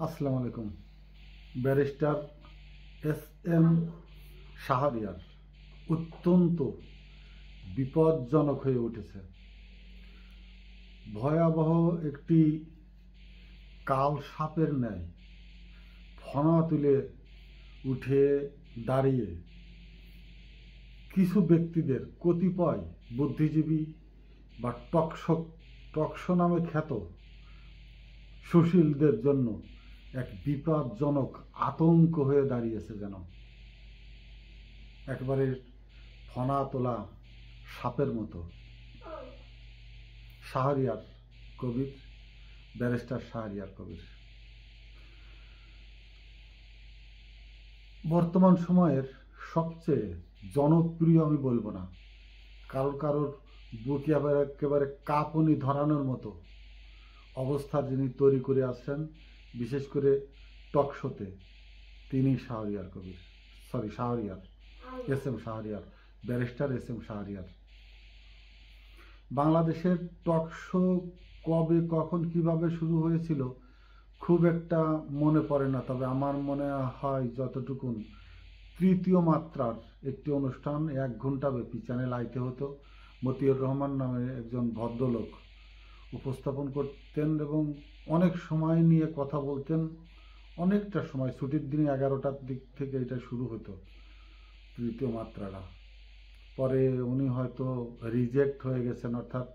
আসসালামু আলাইকুম। Barrister S M Shahriar অত্যন্ত বিপজ্জনক হয়ে উঠেছে। ভয়াবহ একটি কাল সাপের ন্যায় ফনা তুলে উঠে দাঁড়িয়ে কিছু ব্যক্তিদের, কতিপয় বুদ্ধিজীবী বা টকশো নামে খ্যাত সুশীলদের জন্য এক বিপজ্জনক আতঙ্ক হয়ে দাঁড়িয়েছে। যেন একবারে ফনা তোলা সাপের মতো। শাহরিয়ার কবির, ব্যারিস্টার শাহরিয়ার কবির বর্তমান সময়ের সবচেয়ে জনপ্রিয়, আমি বলবো না, কারোর বুকে আবার একেবারে কাঁপুনি ধরানোর মতো অবস্থা যিনি তৈরি করে আসছেন, বিশেষ করে টকশোতে, তিনি Shahriar Kabir, Shahriar, S M Shahriar, barrister S M Shahriar. বাংলাদেশের টকশো কবে, কখন, কিভাবে শুরু হয়েছিল খুব একটা মনে পড়ে না, তবে আমার মনে হয় যতটুকুন, তৃতীয় মাত্রার একটি অনুষ্ঠান 1 ঘন্টা ব্যাপী চ্যানেল আইতে হতো। মতিউর রহমান নামে একজন ভদ্রলোক উপস্থাপন করতেন এবং অনেক সময় নিয়ে কথা বলতেন। অনেকটা সময়, ছুটির দিনে 11টার দিক থেকে এটা শুরু হতো, তৃতীয় মাত্রাটা। পরে উনি হয়তো রিজেক্ট হয়ে গেছেন, অর্থাৎ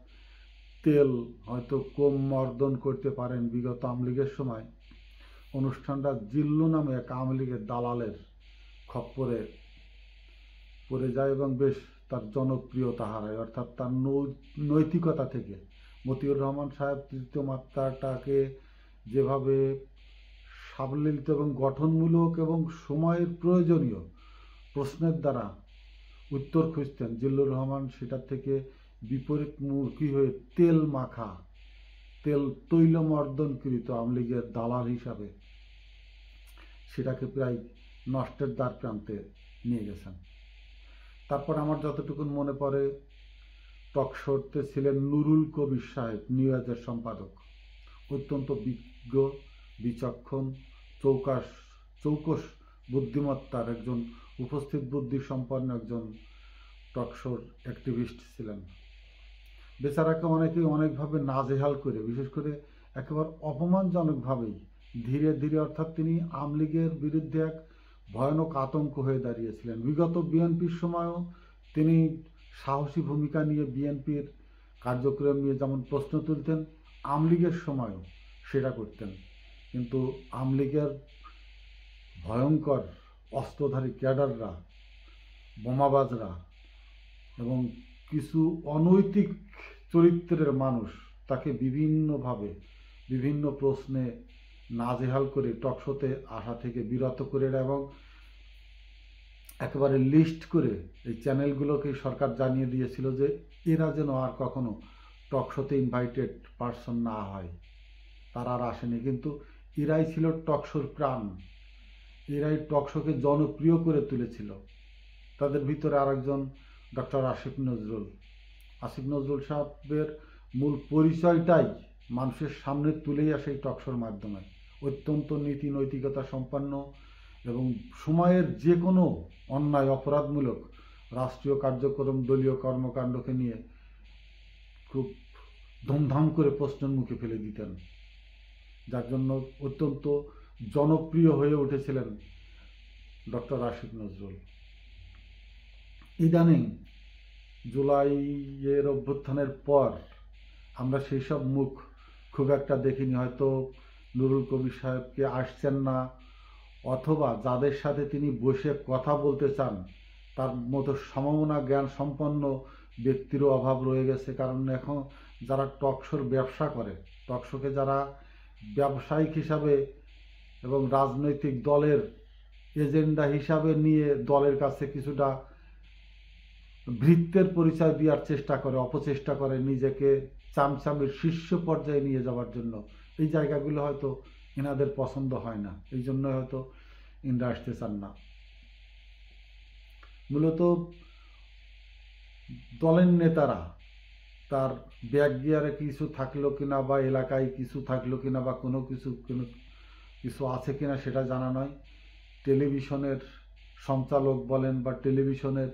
তেল হয়তো কম মর্দন করতে পারেন। বিগত আওয়ামী লীগের সময় অনুষ্ঠানটা জিল্লু নামে এক আওয়ামী লীগের দালালের খপ্পরে পড়ে যায় এবং বেশ তার জনপ্রিয়তা হারায়, অর্থাৎ তার নৈতিকতা থেকে। মতিউর রহমান সাহেব তৃতীয় মাত্রাটাকে যেভাবে সাবলীল এবং গঠনমূলক এবং সময়ের প্রয়োজনীয় প্রশ্নের দ্বারা উত্তর খুঁজতেন, জিল্লুর রহমান সেটার থেকে বিপরীতমুখী হয়ে তেল মাখা, তৈলমর্দনকৃত আওয়ামী লীগের দালাল হিসাবে সেটাকে প্রায় নষ্টের দ্বার প্রান্তে নিয়ে গেছেন। তারপর আমার যতটুকু মনে পড়ে, টকশোতে ছিলেন নুরুল কবির সাহেব, নিউজের সম্পাদক। অত্যন্ত বিজ্ঞ, বিচক্ষণ, চৌকস বুদ্ধিমত্তার একজন, উপস্থিত বুদ্ধি সম্পন্ন একজন টকশোর অ্যাক্টিভিস্ট ছিলেন। বেচারাকে অনেকেই অনেকভাবে নাজেহাল করে, বিশেষ করে একেবারে অপমানজনকভাবেই ধীরে ধীরে, অর্থাৎ তিনি আওয়ামী লীগের বিরুদ্ধে এক ভয়ানক আতঙ্ক হয়ে দাঁড়িয়েছিলেন। বিগত বিএনপির সময়ও তিনি সাহসী ভূমিকা নিয়ে বিএনপির কার্যক্রম নিয়ে যেমন প্রশ্ন তুলতেন, আওয়ামী লীগের সময়ও সেটা করতেন। কিন্তু আওয়ামী লীগের ভয়ঙ্কর অস্ত্রধারী ক্যাডাররা, বোমাবাজরা এবং কিছু অনৈতিক চরিত্রের মানুষ তাকে বিভিন্নভাবে বিভিন্ন প্রশ্নে নাজেহাল করে টকশোতে আসা থেকে বিরত করে এবং একেবারে লিস্ট করে এই চ্যানেলগুলোকে সরকার জানিয়ে দিয়েছিল যে এরা যেন আর কখনো টকশোতে ইনভাইটেড পার্সন না হয়। তারা আর আসেনি, কিন্তু এরাই ছিল টকশোর প্রাণ, এরাই টকশোকে জনপ্রিয় করে তুলেছিল। তাদের ভিতরে আরেকজন ডক্টর আসিফ নজরুল সাহেবের মূল পরিচয়টাই মানুষের সামনে তুলেই আসে এই টকশোর মাধ্যমে। অত্যন্ত নীতি নৈতিকতা সম্পন্ন এবং সময়ের যে কোনো অন্যায়, অপরাধমূলক রাষ্ট্রীয় কার্যক্রম, দলীয় কর্মকাণ্ডকে নিয়ে খুব ধুমধাম করে প্রশ্নের মুখে ফেলে দিতেন, যার জন্য অত্যন্ত জনপ্রিয় হয়ে উঠেছিলেন ডক্টর আসিফ নজরুল। ইদানিং জুলাইয়ের অভ্যুত্থানের পর আমরা সেই সব মুখ খুব একটা দেখিনি। হয়তো নুরুল কবির সাহেবকে আসছেন না, অথবা যাদের সাথে তিনি বসে কথা বলতে চান তার মতো সমমনা জ্ঞান সম্পন্ন ব্যক্তিরও অভাব রয়ে গেছে। কারণ এখন যারা টকশোর ব্যবসা করে, টকশোকে যারা ব্যবসায়িক হিসাবে এবং রাজনৈতিক দলের এজেন্ডা হিসাবে নিয়ে দলের কাছে কিছুটা ভৃত্যের পরিচয় দেওয়ার চেষ্টা করে, অপচেষ্টা করে নিজেকে চামচামের শীর্ষ পর্যায়ে নিয়ে যাওয়ার জন্য, এই জায়গাগুলো হয়তো এনাদের পছন্দ হয় না, এই জন্য হয়তো ইন্দ্রা আসতে চান না। মূলত দলের নেতারা তার ব্যাক গিয়ারে কিছু থাকলো কিনা, বা এলাকায় কিছু থাকলো কিনা, বা কোনো কিছু আছে কিনা সেটা জানা নয়। টেলিভিশনের সঞ্চালক বলেন বা টেলিভিশনের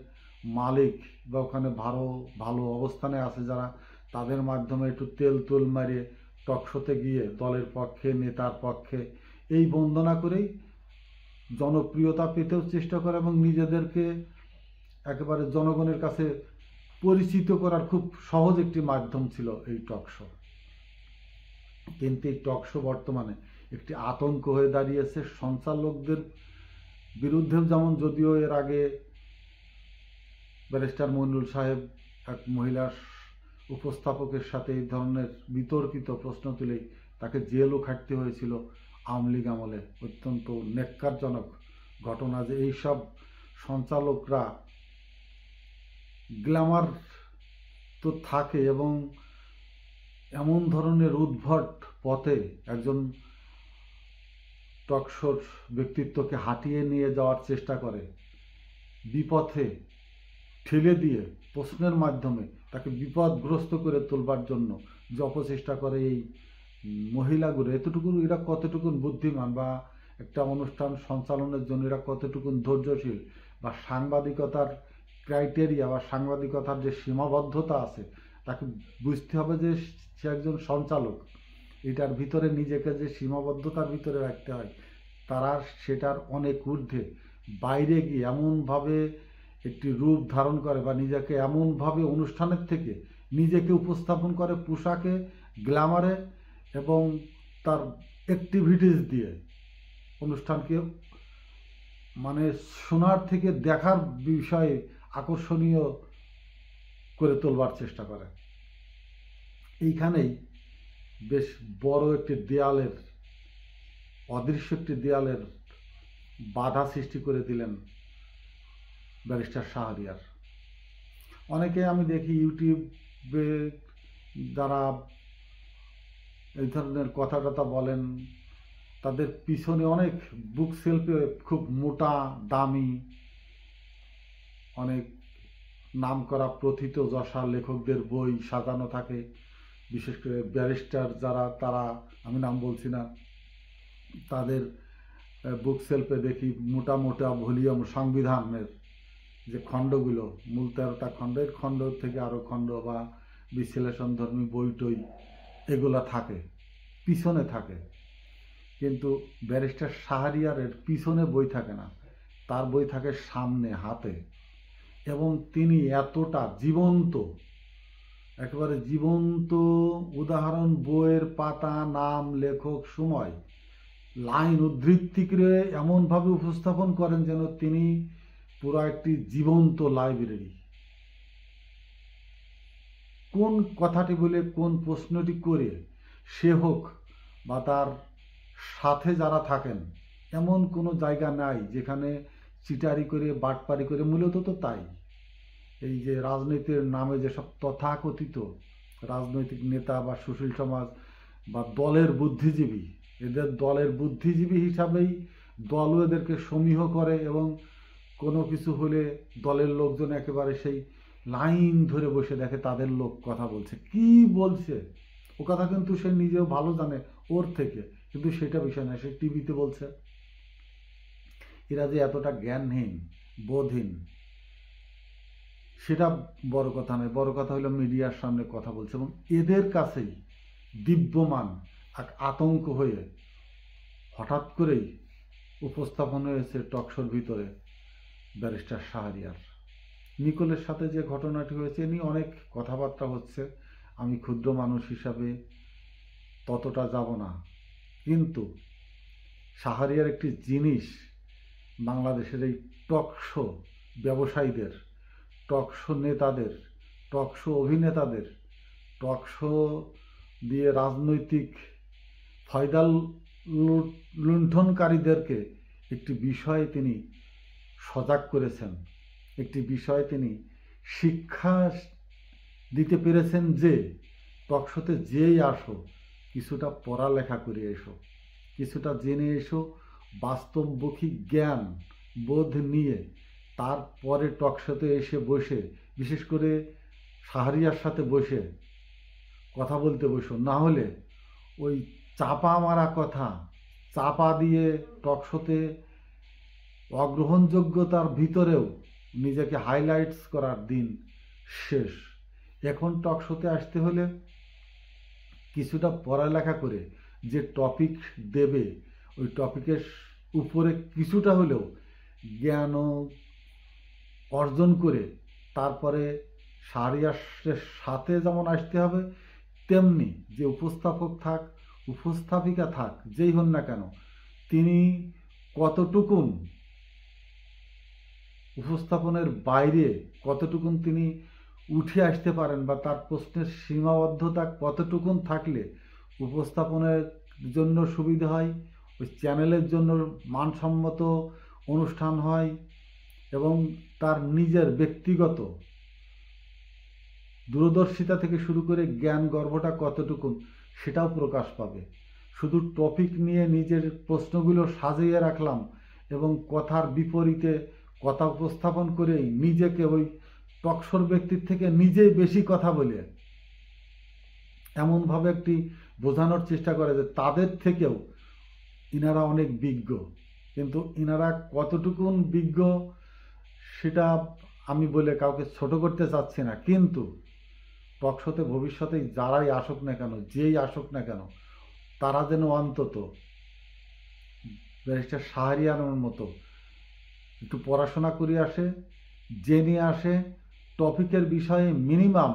মালিক বা ওখানে ভালো ভালো অবস্থানে আছে যারা, তাদের মাধ্যমে একটু তেল তুল মারিয়ে টকশোতে গিয়ে দলের পক্ষে, নেতার পক্ষে এই বন্দনা করেই জনপ্রিয়তা পেতেও চেষ্টা করে এবং নিজেদেরকে একেবারে জনগণের কাছে পরিচিত করার খুব সহজ একটি মাধ্যম ছিল এই টকশো। কিন্তু এই টকশো বর্তমানে একটি আতঙ্ক হয়ে দাঁড়িয়েছে সঞ্চালকদের বিরুদ্ধেও। যেমন যদিও এর আগে ব্যারিস্টার মইনুল সাহেব এক মহিলা উপস্থাপকের সাথে এই ধরনের বিতর্কিত প্রশ্ন তুলেই তাকে জেলও খাটতে হয়েছিল আওয়ামী লীগ আমলে। অত্যন্ত ন্যক্কারজনক ঘটনা যে এইসব সঞ্চালকরা গ্ল্যামার তো থাকে এবং এমন ধরনের উদ্ভট পথে একজন টকশোর ব্যক্তিত্বকে হাঁটিয়ে নিয়ে যাওয়ার চেষ্টা করে, বিপথে ঠেলে দিয়ে প্রশ্নের মাধ্যমে তাকে বিপদগ্রস্ত করে তোলবার জন্য যে অপচেষ্টা করে এই মহিলাগুলো, এরা কতটুকুন বুদ্ধিমান বা একটা অনুষ্ঠান সঞ্চালনের জন্য এরা কতটুকুন ধৈর্যশীল বা সাংবাদিকতার ক্রাইটেরিয়া বা সাংবাদিকতার যে সীমাবদ্ধতা আছে তাকে বুঝতে হবে যে সে একজন সঞ্চালক। এটার ভিতরে নিজেকে যে সীমাবদ্ধতার ভিতরে রাখতে হয় তারা সেটার অনেক ঊর্ধ্বে বাইরে গিয়ে এমনভাবে একটি রূপ ধারণ করে বা নিজেকে এমনভাবে অনুষ্ঠানের থেকে নিজেকে উপস্থাপন করে পোশাকে, গ্ল্যামারে এবং তার অ্যাক্টিভিটিস দিয়ে অনুষ্ঠানকে মানে শোনার থেকে দেখার বিষয়ে আকর্ষণীয় করে তোলবার চেষ্টা করে। এইখানেই বেশ বড় একটি দেয়ালের, অদৃশ্য একটি দেয়ালের বাধা সৃষ্টি করে দিলেন ব্যারিস্টার শাহরিয়ার। অনেকে আমি দেখি ইউটিউবে যারা এই ধরনের কথা বলেন তাদের পিছনে অনেক বুক সেলফে খুব মোটা দামি অনেক নামকরা প্রথিত যশা লেখকদের বই সাজানো থাকে। বিশেষ করে ব্যারিস্টার যারা, তারা আমি নাম বলছি না, তাদের বুক সেলফে দেখি মোটা মোটা ভলিউম সংবিধানের যে খণ্ডগুলো, মূল 13টা খণ্ডের খণ্ড থেকে আরও খণ্ড বা বিশ্লেষণধর্মী বই টই এগুলো থাকে, পিছনে থাকে। কিন্তু ব্যারিস্টার শাহরিয়ারের পিছনে বই থাকে না, তার বই থাকে সামনে হাতে। এবং তিনি এতটা জীবন্ত, একেবারে জীবন্ত উদাহরণ, বইয়ের পাতা, নাম, লেখক, সময়, লাইন উদ্ধৃতি করে এমনভাবে উপস্থাপন করেন যেন তিনি পুরো একটি জীবন্ত লাইব্রেরি। কোন কথাটি বলে কোন প্রশ্নটি করে সে হোক বা তার সাথে যারা থাকেন, এমন কোনো জায়গা নাই যেখানে চিটারি করে বাটপারি করে, মূলত তো তাই। এই যে রাজনীতির নামে যেসব তথাকথিত রাজনৈতিক নেতা বা সুশীল সমাজ বা দলের বুদ্ধিজীবী, এদের দলের বুদ্ধিজীবী হিসাবেই দলও এদেরকে সমীহ করে এবং কোনো কিছু হলে দলের লোকজন একেবারে সেই লাইন ধরে বসে দেখে তাদের লোক কথা বলছে, কি বলছে ও কথা কিন্তু সে নিজেও ভালো জানে ওর থেকে, কিন্তু সেটা বিষয় না, সে টিভিতে বলছে। এরা যে এতটা জ্ঞানহীন, বোধহীন, সেটা বড় কথা নয়। বড় কথা হলো মিডিয়ার সামনে কথা বলছে এবং এদের কাছেই দিব্যমান এক আতঙ্ক হয়ে হঠাৎ করেই উপস্থাপন হয়েছে টকশোর ভিতরে ব্যারিস্টার শাহরিয়ার। নিকোলের সাথে যে ঘটনাটি হয়েছে এ নিয়ে অনেক কথাবার্তা হচ্ছে, আমি ক্ষুদ্র মানুষ হিসাবে ততটা যাব না। কিন্তু শাহরিয়ার একটি জিনিস বাংলাদেশের এই টকশো ব্যবসায়ীদের, টকশো নেতাদের, টকশো অভিনেতাদের, টকশো দিয়ে রাজনৈতিক ফয়দা লুণ্ঠনকারীদেরকে একটি বিষয়ে তিনি সজাগ করেছেন, একটি বিষয়ে তিনি শিক্ষা দিতে পেরেছেন যে টকশোতে যেই আসো কিছুটা পড়ালেখা করে এসো, কিছুটা জেনে এসো, বাস্তবমুখী জ্ঞান বোধ নিয়ে তারপরে টকশোতে এসে বসে, বিশেষ করে শাহরিয়ার সাথে বসে কথা বলতে বসো। না হলে ওই চাপা মারা কথা, চাপা দিয়ে টকশোতে অগ্রহণযোগ্যতার ভিতরেও নিজেকে হাইলাইটস করার দিন শেষ। এখন টকশোতে আসতে হলে কিছুটা পড়ালেখা করে যে টপিক দেবে ওই টপিকের উপরে কিছুটা হলেও জ্ঞান অর্জন করে তারপরে শাহরিয়ারের সাথে যেমন আসতে হবে, তেমনি যে উপস্থাপক থাক, উপস্থাপিকা থাক, যেই হন না কেন, তিনি কতটুকুন উপস্থাপনের বাইরে কতটুকুন তিনি উঠে আসতে পারেন বা তার প্রশ্নের সীমাবদ্ধতা কতটুকুন থাকলে উপস্থাপনের জন্য সুবিধা হয়, ওই চ্যানেলের জন্য মানসম্মত অনুষ্ঠান হয় এবং তার নিজের ব্যক্তিগত দূরদর্শিতা থেকে শুরু করে জ্ঞান গর্ভটা কতটুকুন সেটাও প্রকাশ পাবে। শুধু টপিক নিয়ে নিজের প্রশ্নগুলো সাজিয়ে রাখলাম এবং কথার বিপরীতে কথা উপস্থাপন করেই নিজেকে ওই টকশোর ব্যক্তির থেকে নিজেই বেশি কথা বলে এমনভাবে একটি বোঝানোর চেষ্টা করে যে তাদের থেকেও ইনারা অনেক বিজ্ঞ, কিন্তু ইনারা কতটুকুন বিজ্ঞ সেটা আমি বলে কাউকে ছোট করতে চাচ্ছি না। কিন্তু টকশোতে ভবিষ্যতে যারাই আসুক না কেন, যেই আসুক না কেন, তারা যেন অন্তত ব্যারিস্টার শাহরিয়ারের মতো একটু পড়াশোনা করে আসে, জেনে আসে, টপিকের বিষয়ে মিনিমাম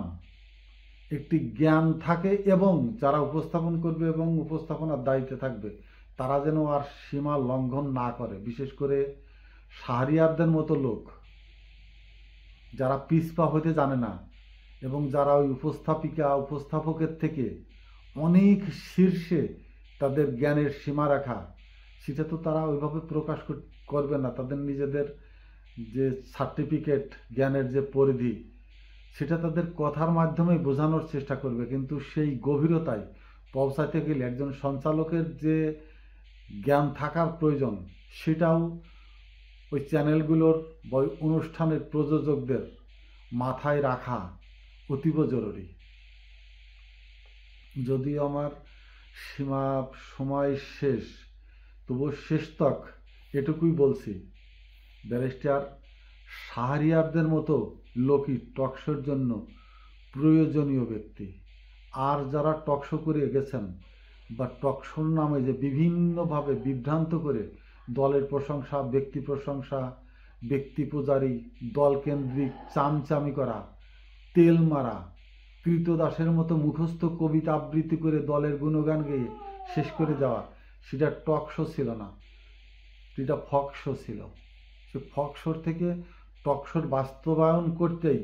একটি জ্ঞান থাকে এবং যারা উপস্থাপন করবে এবং উপস্থাপনার দায়িত্বে থাকবে তারা যেন আর সীমা লঙ্ঘন না করে। বিশেষ করে শাহরিয়ারদের মতো লোক যারা পিছপা হতে জানে না এবং যারা ওই উপস্থাপকের থেকে অনেক শীর্ষে তাদের জ্ঞানের সীমা রাখা, সেটা তো তারা ওইভাবে প্রকাশ করবে না। তাদের নিজেদের যে সার্টিফিকেট, জ্ঞানের যে পরিধি, সেটা তাদের কথার মাধ্যমে বোঝানোর চেষ্টা করবে, কিন্তু সেই গভীরতায় পৌঁছাতে গেলে একজন সঞ্চালকের যে জ্ঞান থাকার প্রয়োজন সেটাও ওই চ্যানেলগুলোর বা অনুষ্ঠানের প্রযোজকদের মাথায় রাখা অতীব জরুরি। যদিও আমার সময় শেষ, তবু শেষতক এটুকুই বলছি, ব্যারিস্টার শাহরিয়ারদের মতো লোকই টকশোর জন্য প্রয়োজনীয় ব্যক্তি। আর যারা টকশো করে গেছেন বা টকশোর নামে যে বিভিন্নভাবে বিভ্রান্ত করে দলের প্রশংসা, ব্যক্তি প্রশংসা, ব্যক্তি পূজারী, দলকেন্দ্রিক চামচামি করা, তেল মারা, কৃতদাসের মতো মুখস্থ কবিতা আবৃত্তি করে দলের গুণগান গেয়ে শেষ করে যাওয়া, সেটা টকশো ছিল না, সেটা ফকশো ছিল। সে ফকশোর থেকে টকশোর বাস্তবায়ন করতেই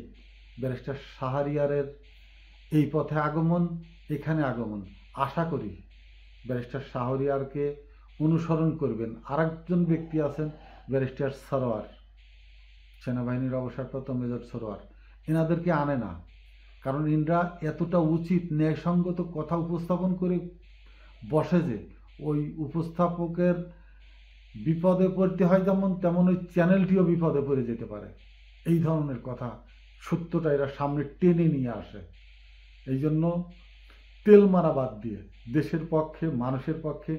ব্যারিস্টার শাহরিয়ারের এই পথে আগমন, এখানে আগমন। আশা করি ব্যারিস্টার শাহরিয়ারকে অনুসরণ করবেন। আরেকজন ব্যক্তি আছেন ব্যারিস্টার সরোয়ার, সেনাবাহিনীর অবসরপ্রাপ্ত মেজর সরোয়ার। এনাদেরকে আনে না, কারণ ইনরা এতটা উচিত ন্যায়সঙ্গত কথা উপস্থাপন করে বসে যে ওই উপস্থাপকের বিপদে পড়তে হয় যেমন, তেমন ওই চ্যানেলটিও বিপদে পড়ে যেতে পারে। এই ধরনের কথা সত্যটা এরা সামনে টেনে নিয়ে আসে। এই জন্য তেল মারা বাদ দিয়ে দেশের পক্ষে, মানুষের পক্ষে,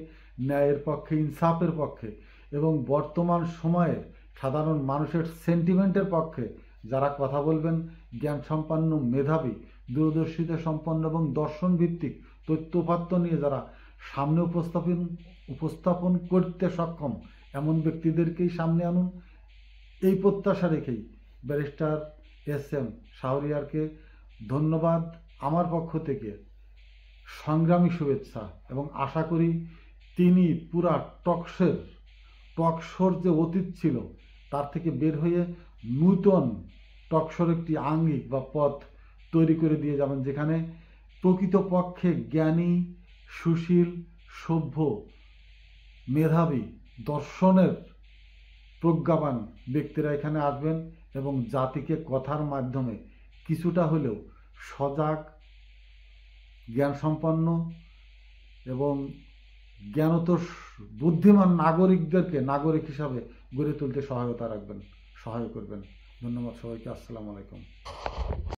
ন্যায়ের পক্ষে, ইনসাফের পক্ষে এবং বর্তমান সময়ের সাধারণ মানুষের সেন্টিমেন্টের পক্ষে যারা কথা বলবেন, জ্ঞান সম্পন্ন, মেধাবী, দূরদর্শিতা সম্পন্ন এবং দর্শন ভিত্তিক তথ্যোপাত্য নিয়ে যারা সামনে উপস্থাপন করতে সক্ষম, এমন ব্যক্তিদেরকেই সামনে আনুন। এই প্রত্যাশা রেখেই ব্যারিস্টার এস.এম. শাহরিয়ারকে ধন্যবাদ আমার পক্ষ থেকে, সংগ্রামী শুভেচ্ছা, এবং আশা করি তিনি পুরা টকশোর যে অতীত ছিল তার থেকে বের হয়ে নূতন টকশোর একটি আঙ্গিক বা পথ তৈরি করে দিয়ে যাবেন, যেখানে প্রকৃতপক্ষে জ্ঞানী, সুশীল, সভ্য, মেধাবী, দর্শনের প্রজ্ঞাবান ব্যক্তিরা এখানে আসবেন এবং জাতিকে কথার মাধ্যমে কিছুটা হলেও সজাগ, জ্ঞানসম্পন্ন এবং জ্ঞানতোষ বুদ্ধিমান নাগরিকদেরকে নাগরিক হিসাবে গড়ে তুলতে সহায় করবেন। ধন্যবাদ সবাইকে। আসসালামু আলাইকুম।